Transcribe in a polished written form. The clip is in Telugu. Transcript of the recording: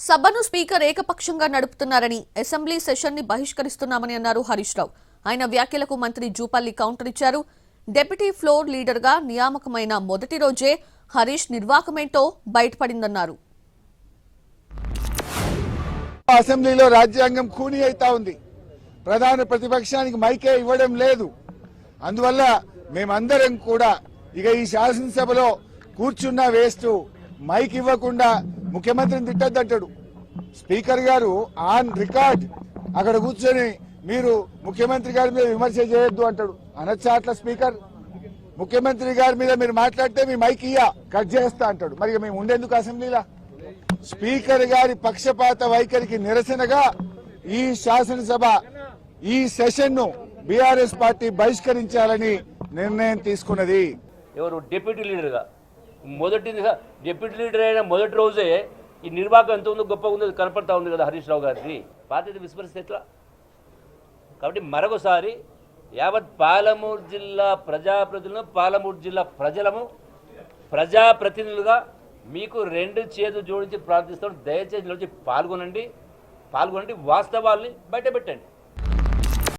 సభను స్పీకర్ ఏకపక్షంగా నడుపుతున్నారని అసెంబ్లీ సెషన్ ని బహిష్కరిస్తున్నామని అన్నారు హరీష్ రావు. ఆయన వ్యాఖ్యలకు మంత్రి జూపల్లి కౌంటర్ ఇచ్చారు. డెప్యూటీ ఫ్లోర్ లీడర్ గా నియామకమైన మొదటి రోజే హరీష్ నిర్వాకమేంటో బయటపడిందన్నారు. అసెంబ్లీలో రాజ్యాంగం ఖూనీ అయితా ఉంది. ప్రధాన ప్రతిపక్షానికి మైకే ఇవ్వడం లేదు. అందువల్ల మేమందరం కూడా ఇక ఈ శాసనసభలో కూర్చున్నా వేస్ట్, మైక్ ఇవ్వకుండా ముఖ్యమంత్రిని తిట్టద్దంటాడు. స్పీకర్ గారు ఆన్ రికార్డ్ అక్కడ కూర్చొని మీరు ముఖ్యమంత్రి గారి మీద విమర్శ చేయొద్దు అంటాడు. అనొచ్చా అట్లా? స్పీకర్ ముఖ్యమంత్రి గారి మీద మీరు మాట్లాడితే మీ మైక్ కట్ చేస్తా అంటాడు. మరి మేము ఉండేందుకు అసెంబ్లీలా? స్పీకర్ గారి పక్షపాత వైఖరికి నిరసనగా ఈ శాసనసభ ఈ సెషన్ ను బీఆర్ఎస్ పార్టీ బహిష్కరించాలని నిర్ణయం తీసుకున్నది. ఎవరు డిప్యూటీ లీడర్గా డిప్యూటీ లీడర్ అయిన మొదటి రోజే ఈ నిర్వాహకం ఎంత ఉందో గొప్పగా ఉందో కనపడతా ఉంది కదా హరీష్ రావు గారిది. బాధ్యత విస్మరిస్తే ఎట్లా? కాబట్టి మరొకసారి యావత్ పాలమూరు జిల్లా ప్రజాప్రతినిధులను, పాలమూరు జిల్లా ప్రజాప్రతినిధులుగా మీకు రెండు చేతులు జోడించి ప్రార్థిస్తాం. దయచేసి పాల్గొనండి, వాస్తవాల్ని బయటపెట్టండి.